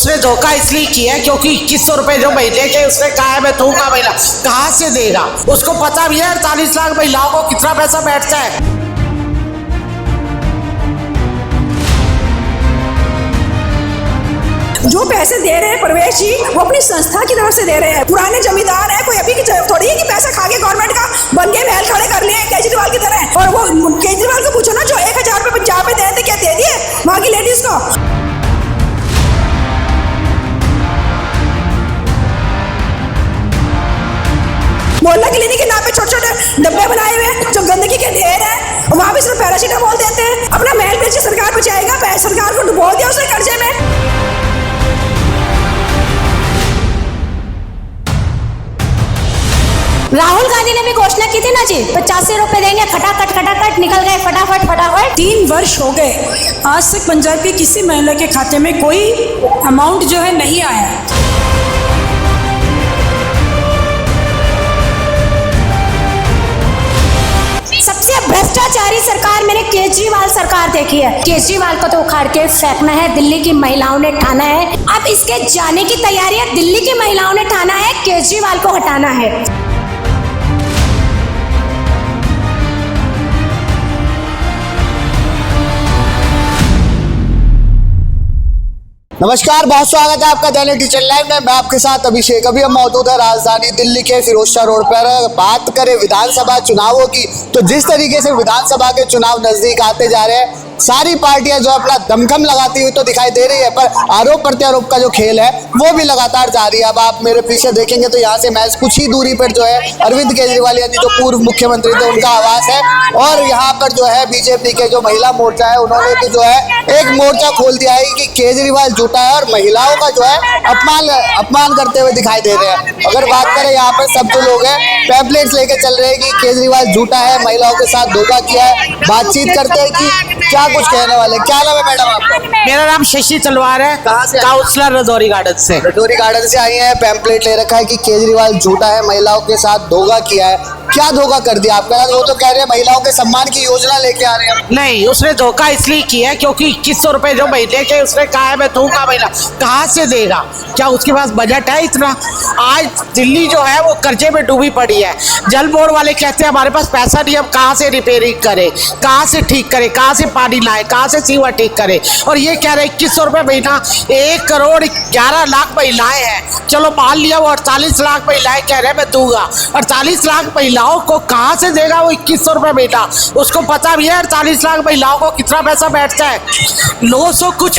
उसने धोखा इसलिए किया क्योंकि 2100 रुपए जो महीने के उसने कहा है मैं दूंगा महीना, कहाँ से देगा? उसको पता भी है 48 लाख महिलाओं को कितना पैसा बैठता है। जो पैसे दे रहे हैं प्रवेश जी वो अपनी संस्था की तरफ से दे रहे हैं। पुराने जमींदार है, कोई अभी की थोड़ी है कि पैसा खा के गवर्नमेंट का बन के महल खड़े कर लिए केजरीवाल की तरह। और वो केजरीवाल को पूछो ना, जो 1000 रुपए पंजाब में दे थे, क्या दे दिए वहां की लेडीज को? मोहल्ला क्लिनिक के नाम पे छोटे छोटे डब्बे बनाए हुए हैं जो गंदगी के ढेर है, वहां भी सिर्फ पैरासीटामोल देते हैं। अपना महल बेच के सरकार बचाएगा, सरकार को डुबो दिया उसने कर्जे में। राहुल गांधी ने भी घोषणा की थी ना जी, 85 रुपए देंगे, खटाखट खटाखट निकल गए फटाफट। 3 वर्ष हो गए, आज तक पंजाब की किसी महिला के खाते में कोई अमाउंट जो है नहीं आया। सबसे भ्रष्टाचारी सरकार मैंने केजरीवाल सरकार देखी है। केजरीवाल को तो उखाड़ के फेंकना है, दिल्ली की महिलाओं ने ठाना है। अब इसके जाने की तैयारी है, दिल्ली की महिलाओं ने ठाना है, केजरीवाल को हटाना है। नमस्कार, बहुत स्वागत है आपका दैनिक डिजिटल लाइव में। मैं आपके साथ अभिषेक। अभी हम मौजूद है राजधानी दिल्ली के फिरोजशाह रोड पर। बात करें विधानसभा चुनावों की, तो जिस तरीके से विधानसभा के चुनाव नजदीक आते जा रहे हैं, सारी पार्टियां जो अपना दमखम लगाती हुई तो दिखाई दे रही है, पर आरोप प्रत्यारोप का जो खेल है वो भी लगातार जारी है। अब आप मेरे पीछे देखेंगे तो यहाँ से महज कुछ ही दूरी पर जो है अरविंद केजरीवाल यानी जो पूर्व मुख्यमंत्री थे उनका आवास है। और यहाँ पर जो है बीजेपी के जो महिला मोर्चा है उन्होंने भी जो है एक मोर्चा खोल दिया है कि केजरीवाल झूठा है और महिलाओं का जो है अपमान करते हुए दिखाई दे रहे हैं। अगर बात करें यहाँ पर सब जो लोग हैं पैम्पलेट्स लेके चल रहे हैं कि केजरीवाल झूठा है, महिलाओं के साथ धोखा किया है। बातचीत करते हैं कि क्या कुछ कहने वाले। क्या नाम है मैडम आपका? मेरा नाम शशि तलवार है। कहाँ से? काउंसलर रजौरी गार्डन से। रजौरी गार्डन से आई है। पैम्पलेट ले रखा है कि केजरीवाल झूठा है, महिलाओं के साथ धोखा किया है। क्या धोखा कर दिया आपका? वो तो कह रहे हैं महिलाओं के सम्मान की योजना लेके आ रहे हैं। नहीं, उसने धोखा इसलिए किया क्योंकि 2100 रुपए जो महीने के उसने कहा है मैं दूंगा महीना, कहाँ से देगा? क्या उसके पास बजट है इतना? आज दिल्ली जो है वो कर्जे में डूबी पड़ी है। जल बोर्ड वाले कहते हैं हमारे पास पैसा नहीं, हम कहाँ से रिपेयरिंग करें, कहाँ से ठीक करें, कहाँ से पानी लाए, कहाँ से सीवर ठीक करें। और ये कह रहे 2100 रुपए महीना। 1 करोड़ 11 लाख महिलाएं हैं, चलो मान लिया वो 48 लाख महिलाएं कह रहे हैं मैं दूंगा। 48 लाख महिलाओं को कहाँ से देगा वो 2100 रुपए महीना? उसको पता भी है 48 लाख महिलाओं को कितना पैसा बैठता है। 900 कुछ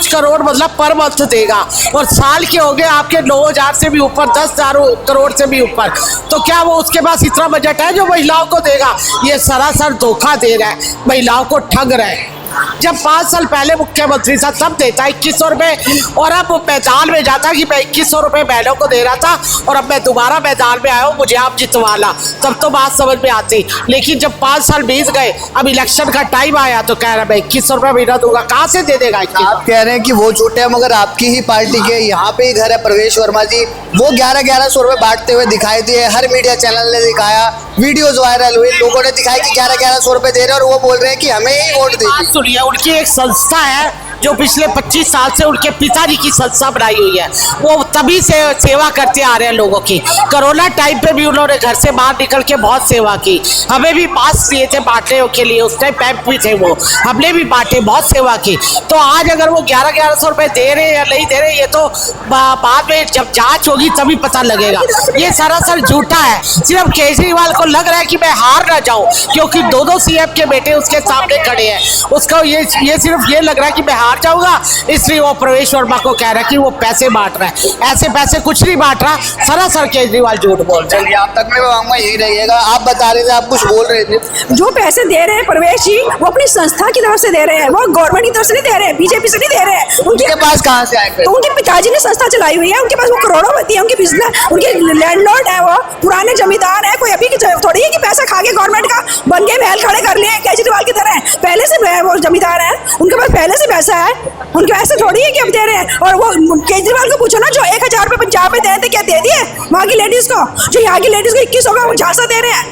करोड़ मतलब पर मंथ देगा। और साल के हो गए आपके 9000 से भी ऊपर, 10,000 करोड़ से भी ऊपर। तो क्या वो उसके पास इतना बजट है जो महिलाओं को देगा? ये सरासर धोखा दे रहा है, महिलाओं को ठग रहा है। जब 5 साल पहले मुख्यमंत्री था तब देता 2100 रुपए, और अब मैदान में जाता कि मैं 2100 रुपए बहनों को दे रहा था और अब मैं दोबारा मैदान में आया हूँ, मुझे आप जितवाना, तब तो बात समझ में आती। लेकिन जब 5 साल बीत गए, अब इलेक्शन का टाइम आया तो कह रहा मैं 2100 रुपए महीना दूंगा। कहाँ से दे देगा? आप कह रहे हैं कि वो झूठे हैं, मगर आपकी ही पार्टी के यहाँ पे ही घर है प्रवेश वर्मा जी, वो 1100 रुपए बांटते हुए दिखाई दिए। हर मीडिया चैनल ने दिखाया, वीडियोज वायरल हुई, लोगों ने दिखाया कि 1100 रुपए दे रहे हैं और वो बोल रहे हैं कि हमें ही वोट दीजिए। सुनिए, उनकी एक संस्था है जो पिछले 25 साल से उनके पिताजी की संस्था बनाई हुई है, वो तभी से सेवा करते आ रहे हैं लोगों की। कोरोना टाइम पे भी उन्होंने घर से बाहर निकल के बहुत सेवा की। हमें भी मास्क दिए थे बांटने के लिए, उस टाइम पैम्प भी थे, वो हमने भी बांटे, बहुत सेवा की। तो आज अगर वो 1100 रुपए दे रहे हैं या नहीं दे रहे, ये तो बाद में जब जांच होगी तभी पता लगेगा। ये सरासर झूठा है। सिर्फ केजरीवाल को लग रहा है कि मैं हार ना जाऊं, क्योंकि 2 सीएम के बेटे उसके सामने खड़े हैं। उसको ये सिर्फ ये लग रहा है कि मैं हार जाऊंगा, इसलिए वो प्रवेश वर्मा को कह रहा है कि वो पैसे बांट रहा है। ऐसे पैसे कुछ नहीं बांट रहा, सरासर केजरीवाल झूठ बोल रहे हैं। आप तक में मांगूंगा यही रहिएगा। आप बता रहे थे, आप कुछ बोल रहे थे। जो पैसे दे रहे हैं प्रवेश जी वो अपनी संस्था की तरफ से दे रहे हैं, वो गवर्नमेंट की तरफ से नहीं दे रहे हैं, बीजेपी से नहीं दे रहे हैं। उनके पास कहाँ से आएंगे? तो उनके पिताजी ने संस्था चलाई हुई है, उनके पास वो करोड़पति है, उनकी बिजनेस, उनके लैंडलॉर्ड है, वो पुराने जमींदार है, कोई अभी की थोड़ी है कि पैसा खा के गवर्नमेंट का बन के महल खड़े कर लिए केजरीवाल की तरह। पहले से वो जमींदार है, उनके पास पहले से पैसा है, उनके ऐसे थोड़ी है कि अब दे रहे हैं। और वो केजरीवाल को पूछो ना, जो 1000 रुपए पंजाब में दे थे, क्या दे दिए वहाँ की लेडीज को? जो यहाँ की लेडीज को 2100 का वो झांसा दे रहे हैं।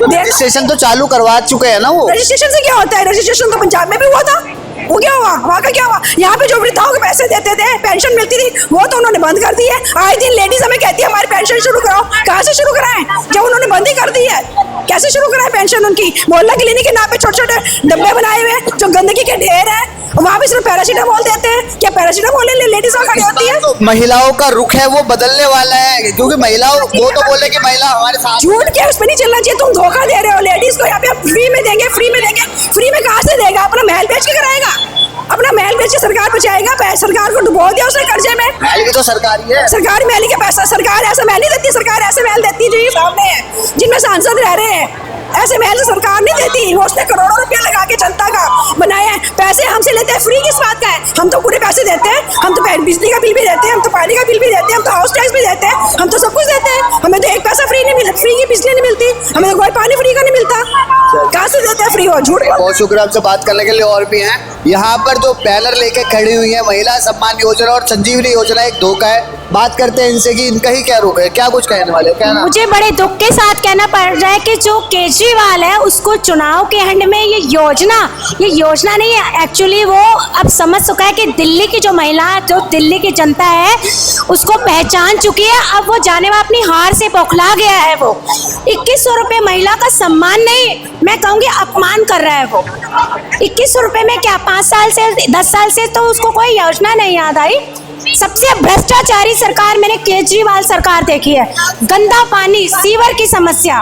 रजिस्ट्रेशन तो चालू करवा चुके हैं ना वो। रजिस्ट्रेशन से क्या होता है? रजिस्ट्रेशन तो पंजाब में भी हुआ था। वो क्या हुआ? वहाँ का क्या हुआ? यहाँ पे जो वृद्धाओं के पैसे देते थे, पेंशन मिलती थी, वो तो उन्होंने बंद कर दी है। आए दिन लेडीज हमें कहती है हमारी पेंशन शुरू कराओ। कहाँ से शुरू कराएं जब उन्होंने बंद ही कर दी है? कैसे शुरू कराएं पेंशन उनकी? मोहल्ला क्लिनिक के नाम पे छोटे छोटे डब्बे बनाए हुए हैं जो गंदगी के ढेर है, वहाँ पे सिर्फ पैरासीटामोल देते हैं। क्या पैरासीटामोल लेडीज वहाँ खड़ी होती है? तो महिलाओं का रुख है वो बदलने वाला है, क्योंकि महिलाओं वो तो बोले कि महिला हमारे साथ। झूठ क्या उस पर नहीं चलना चाहिए। तुम धोखा दे रहे हो लेडीज को। यहाँ पे फ्री में देंगे, फ्री में देंगे। फ्री में कहाँ से देगा? अपना महल बेच के कराएगा, अपना महल बेच के सरकार बचाएगा। सरकार को डुबो दिया उसने कर्जे में। महल भी तो सरकारी है, सरकारी महल का पैसा सरकार ऐसा महल नहीं देती। सरकार ऐसे महल देती है जो ये सामने है, जिनमें सांसद रह रहे हैं। ऐसे महल से सरकार नहीं देती। वो उसने करोड़ों रुपया लगा के जनता का बनाया है। पैसे हमसे लेते हैं, फ्री किस बात का है? हम तो पूरे पैसे देते हैं। हम तो बिजली का बिल भी देते हैं, हम तो पानी का बिल भी देते हैं, हम तो हाउस टैक्स भी देते हैं, हम तो सब कुछ देते हैं। हमें तो एक पैसा फ्री नहीं मिलता, फ्री की बिजली नहीं मिलती, हमें तो कोई पानी फ्री का नहीं मिलता। कहाँ से देते हैं फ्री? हो झूठ। बहुत शुक्रिया आपसे बात करने के लिए। और भी हैं यहाँ पर जो बैनर लेके खड़ी हुई है, महिला सम्मान योजना और संजीवनी योजना एक धोखा है। बात करते हैं इनसे कि इनका ही क्या रुख है, क्या कुछ कहने वाले, क्या नाम? मुझे बड़े दुख के साथ कहना पड़ रहा है कि जो केजरीवाल है उसको चुनाव के एंड में ये योजना नहीं है। एक्चुअली वो अब समझ चुका है कि दिल्ली की जो महिला, जो दिल्ली की जनता है उसको पहचान चुकी है। अब वो जाने में अपनी हार से बौखला गया है। वो 2100 रुपये महिला का सम्मान नहीं, मैं कहूँगी अपमान कर रहा है वो। 2100 रुपये में क्या 5 साल से 10 साल से तो उसको कोई योजना नहीं याद आई। सबसे भ्रष्टाचारी सरकार मैंने केजरीवाल सरकार देखी है। गंदा पानी, सीवर की समस्या,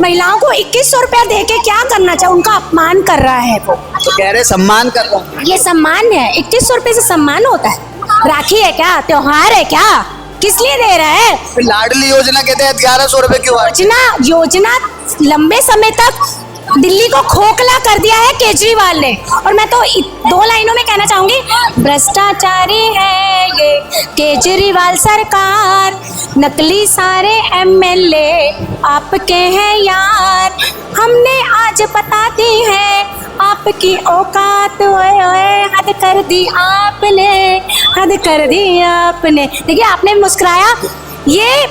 महिलाओं को 2100 रुपया दे के क्या करना चाहिए? उनका अपमान कर रहा है वो। तो कह रहे सम्मान कर रहा हूँ। ये सम्मान है? 2100 रुपये से सम्मान होता है? राखी है क्या? त्योहार है क्या? किस लिए दे रहा है? लाडली योजना के तहत 1100 रुपए क्यों? योजना लंबे समय तक दिल्ली को खोखला कर दिया है केजरीवाल ने। और मैं तो 2 लाइनों में कहना चाहूंगी, भ्रष्टाचारी है ये केजरीवाल सरकार, नकली सारे एमएलए आपके हैं यार, हमने आज बता दी है आपकी औकात। ओए ओए हद कर दी आपने, हद कर दी आपने। देखिए आपने मुस्कुराया, ये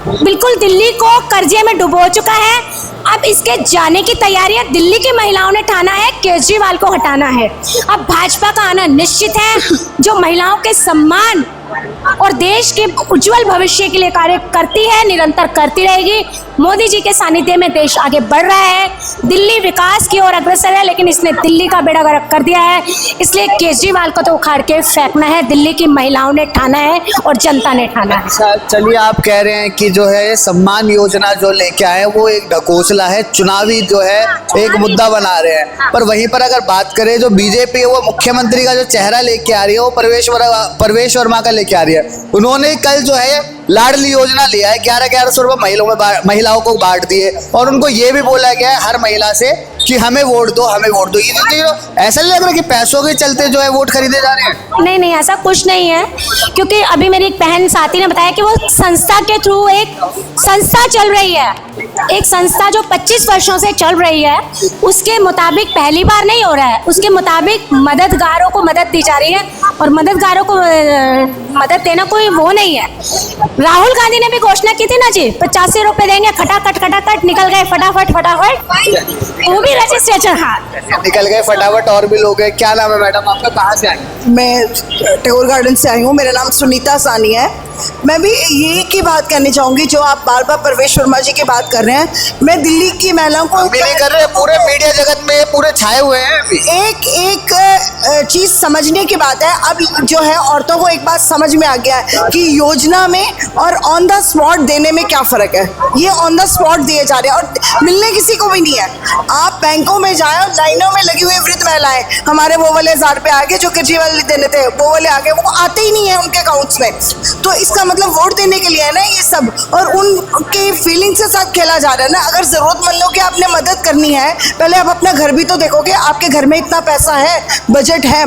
बिल्कुल दिल्ली को कर्जे में डुबो चुका है। अब इसके जाने की तैयारी है। दिल्ली की महिलाओं ने ठाना है केजरीवाल को हटाना है। अब भाजपा का आना निश्चित है, जो महिलाओं के सम्मान और देश के उज्जवल भविष्य के लिए कार्य करती है, निरंतर करती रहेगी। मोदी जी के सानिध्य में देश आगे बढ़ रहा है। दिल्ली विकास की ओर अग्रसर है, लेकिन इसने दिल्ली का बेड़ा गर्क कर दिया है। इसलिए केजरीवाल को तो उखाड़ के फेंकना है। दिल्ली की महिलाओं ने ठाना है और जनता ने ठाना है। अच्छा चलिए, आप कह रहे हैं कि जो है सम्मान योजना जो लेके आए वो एक ढकोसला है, चुनावी जो है एक मुद्दा बना रहे हैं। पर वहीं पर अगर बात करें, जो बीजेपी है वो मुख्यमंत्री का जो चेहरा लेके आ रही है वो परवेश वर्मा का लेके आ रही है। उन्होंने कल जो है लाडली योजना लिया है, 1100 रुपये महिलाओं को बांट दिए और उनको ये भी बोला गया है हर महिला से कि हमें वोट दो, हमें वोट दो। ये ऐसा नहीं लग रहा कि पैसों के चलते जो है वोट खरीदे जा रहे हैं? नहीं, ऐसा कुछ नहीं है, क्योंकि अभी मेरी एक बहन साथी ने बताया कि वो संस्था के थ्रू एक संस्था चल रही है, एक संस्था जो 25 वर्षों से चल रही है। उसके मुताबिक पहली बार नहीं हो रहा है, उसके मुताबिक मददगारों को मदद दी जा रही है। और मददगारों को मदद देना कोई वो नहीं है। राहुल गांधी ने भी घोषणा की थी ना जी, 85 रुपए देंगे, खटाखट निकल गए फटाफट। वो भी रजिस्ट्रेशन, हाँ निकल गए फटाफट। और भी लोग हैं। क्या नाम है मैडम आपका, कहाँ से आए? मैं टैगोर गार्डन से आई हूँ। मेरा नाम सुनीता सानी है। मैं भी ये की बात करनी चाहूँगी, जो आप बार बार परवेश वर्मा जी की बात कर रहे हैं। मैं दिल्ली की महिलाओं को नहीं कर रहे, पूरे मीडिया जगत में पूरे छाए हुए हैं अभी। एक चीज़ समझने की बात है। अब जो है औरतों को एक बात समझ में आ गया है कि योजना में और ऑन द स्पॉट देने में क्या फ़र्क है। ये ऑन द स्पॉट दिए जा रहे हैं और मिलने किसी को भी नहीं है। आप बैंकों में जाए, लाइनों में लगी हुई वृद्ध महिलाएं, हमारे वो वाले 1000 रुपये आगे जो केजरीवाल देने थे, वो वाले आगे, वो आते ही नहीं है उनके अकाउंट्स में। तो इसका मतलब वोट देने के लिए है ना ये सब, और उनके फीलिंग्स के साथ खेला जा रहा है ना। अगर ज़रूरतमंदों की आपने मदद करनी है, पहले आप अपना घर भी तो देखोगे। आपके घर में इतना पैसा है, बजट है,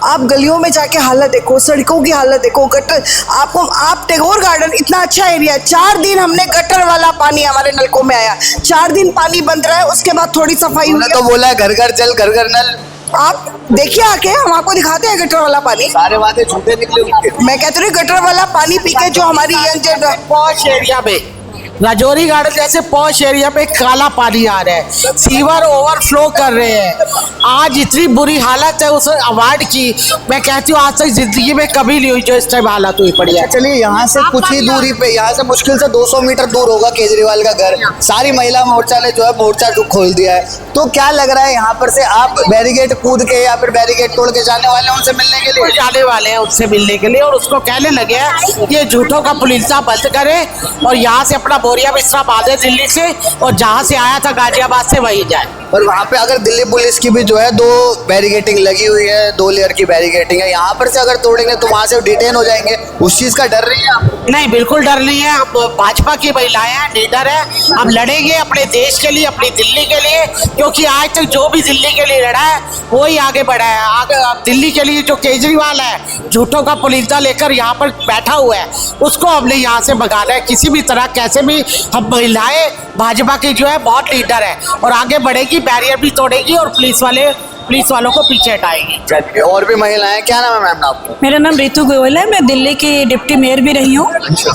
आप गलियों में जाके हालत देखो, सड़कों की हालत देखो, गटर। आप टैगोर गार्डन इतना अच्छा एरिया है, 4 दिन हमने गटर वाला पानी हमारे नलकों में आया, 4 दिन पानी बंद रहा है, उसके बाद थोड़ी सफाई हुई। तो बोला घर घर जल, घर घर नल। आप देखिए आके, हम आपको दिखाते हैं गटर वाला पानी। सारे वादे झूठे निकले उनके। मैं कहती हूँ गटर वाला पानी पी के जो हमारी यंग जनरेशन पॉश एरिया में राजौरी गार्डन जैसे पॉश एरिया में काला पानी आ रहा है, सीवर ओवरफ्लो कर रहे हैं। आज इतनी बुरी हालत है उस अवार्ड की, मैं कहती हूँ आज तक जिंदगी में कभी नहीं हुई जो इस टाइम हालत हुई पड़ी है। चलिए यहाँ से कुछ ही दूरी पे, यहाँ से मुश्किल से 200 मीटर दूर होगा केजरीवाल का घर। सारी महिला मोर्चा ने जो है मोर्चा खोल दिया है। तो क्या लग रहा है यहाँ पर से आप बैरिकेड कूद के या फिर बैरिकेड तोड़ के जाने वाले हैं उनसे मिलने के लिए? जाने वाले हैं उससे मिलने के लिए और उसको कहने लगे हैं ये झूठों का पुलिसा बंद करे और यहाँ से अपना बोरिया बिस्तरा बांधे दिल्ली से, और जहाँ से आया था गाजियाबाद से वही जाए। और वहाँ पे अगर दिल्ली पुलिस की भी जो है 2 बैरिकेटिंग लगी हुई है, 2 लेयर की बैरिकेटिंग है, यहाँ पर से अगर तोड़ेंगे तो वहाँ से डिटेन हो जाएंगे, उस चीज का डर नहीं है आपको? नहीं, बिल्कुल डर नहीं है। हम भाजपा की महिलाएं हैं, लीडर है, हम लड़ेंगे अपने देश के लिए, अपनी दिल्ली के लिए, क्योंकि आज तक जो भी दिल्ली के लिए लड़ा है वही आगे बढ़ा है। आगे दिल्ली के लिए जो केजरीवाल है झूठों का पुलिंदा लेकर यहाँ पर बैठा हुआ है, उसको हमने यहाँ से भगाना है किसी भी तरह, कैसे भी। हम महिलाएं भाजपा की जो है बहुत लीडर है और आगे बढ़ेगी, बैरियर भी तोड़ेगी और पुलिस वालों को पीछे हटाएगी। चलिए, और भी महिलाएं, क्या नाम है मैम आपको? मेरा नाम रितु गोयल है, मैं दिल्ली की डिप्टी मेयर भी रही हूँ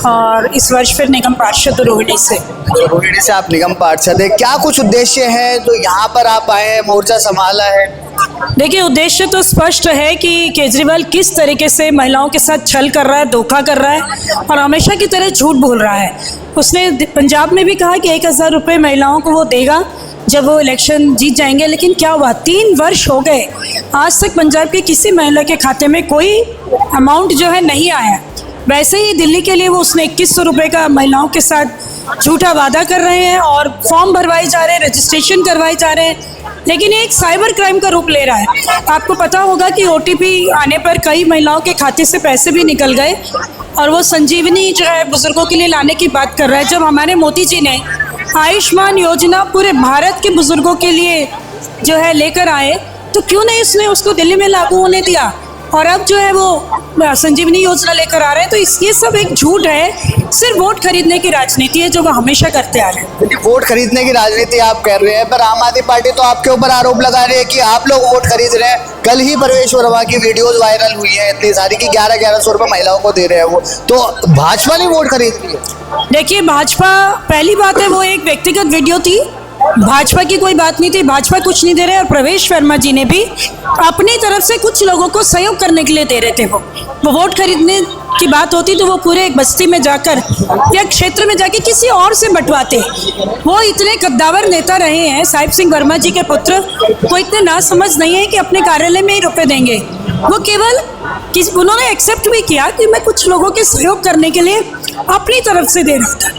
और इस वर्ष फिर निगम पार्षद रोहिणी से। रोहिणी से आप निगम पार्षद है, क्या कुछ उद्देश्य है जो यहाँ पर आप आए हैं, मोर्चा संभाला है? देखिए, उद्देश्य तो स्पष्ट है कि केजरीवाल किस तरीके से महिलाओं के साथ छल कर रहा है, धोखा कर रहा है और हमेशा की तरह झूठ बोल रहा है। उसने पंजाब में भी कहा कि 1000 रुपये महिलाओं को वो देगा जब वो इलेक्शन जीत जाएंगे, लेकिन क्या हुआ? 3 वर्ष हो गए, आज तक पंजाब की किसी महिला के खाते में कोई अमाउंट जो है नहीं आया। वैसे ही दिल्ली के लिए वो उसने 2100 रुपये का महिलाओं के साथ झूठा वादा कर रहे हैं और फॉर्म भरवाए जा रहे हैं, रजिस्ट्रेशन करवाए जा रहे हैं, लेकिन ये एक साइबर क्राइम का रूप ले रहा है। आपको पता होगा कि OTP आने पर कई महिलाओं के खाते से पैसे भी निकल गए और वो संजीवनी जो है बुजुर्गों के लिए लाने की बात कर रहा है। जब हमारे मोदी जी ने आयुष्मान योजना पूरे भारत के बुजुर्गों के लिए जो है लेकर आए, तो क्यों नहीं उसने उसको दिल्ली में लागू होने दिया? और अब जो है वो संजीवनी योजना लेकर आ रहे हैं। तो ये सब एक झूठ है, सिर्फ वोट खरीदने की राजनीति है जो वो हमेशा करते आ रहे हैं। वोट खरीदने की राजनीति आप कर रहे हैं, पर आम आदमी पार्टी तो आपके ऊपर आरोप लगा रही है कि आप लोग वोट खरीद रहे हैं। कल ही परवेश वर्मा की वीडियोस वायरल हुई है इतनी सारी कि 1100 रुपये महिलाओं को दे रहे हैं वो, तो भाजपा ने वोट खरीद रही है। देखिए, भाजपा, पहली बात है वो एक व्यक्तिगत वीडियो थी, भाजपा की कोई बात नहीं थी, भाजपा कुछ नहीं दे रहे। और प्रवेश वर्मा जी ने भी अपनी तरफ से कुछ लोगों को सहयोग करने के लिए दे रहे थे। वो वोट खरीदने की बात होती तो वो पूरे एक बस्ती में जाकर या क्षेत्र में जाके किसी और से बंटवाते। वो इतने कद्दावर नेता रहे हैं, साहिब सिंह वर्मा जी के पुत्र, वो इतने नासमझ नहीं है कि अपने कार्यालय में ही रुपए देंगे। वो केवल उन्होंने एक्सेप्ट भी किया कि मैं कुछ लोगों के सहयोग करने के लिए अपनी तरफ से दे रहा था।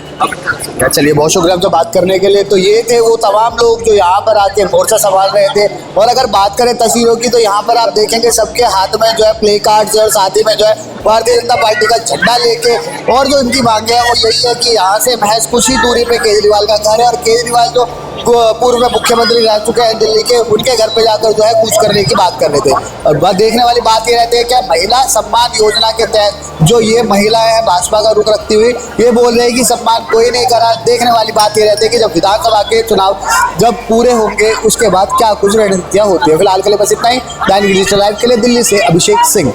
चलिए, बहुत शुक्रिया आपसे बात करने के लिए। तो ये थे वो तमाम लोग जो यहाँ पर आके मोर्चा संभाल रहे थे। और अगर बात करें तस्वीरों की तो यहाँ पर आप देखेंगे सबके हाथ में जो है प्ले कार्ड्स और साथ ही में जो है भारतीय जनता पार्टी का झंडा लेके, और जो इनकी मांगे हैं वो यही है कि यहाँ से महज कुछ ही दूरी पे केजरीवाल का घर है और केजरीवाल जो पूर्व में मुख्यमंत्री रह चुके हैं दिल्ली के, उनके घर पे जाकर जो है कूच करने की बात कर रहे थे। और देखने वाली बात ये रहती है कि महिला सम्मान योजना के तहत जो ये महिलाएं हैं भाजपा का रुख रखती हुई ये बोल रहे हैं कि सम्मान कोई नहीं करा। देखने वाली बात ये रहती है कि जब विधानसभा के चुनाव जब पूरे होंगे उसके बाद क्या कुछ रणनीतियाँ होती है। फिलहाल के लिए बस इतना ही। दैनिक डिजिटल लाइव के लिए दिल्ली से अभिषेक सिंह।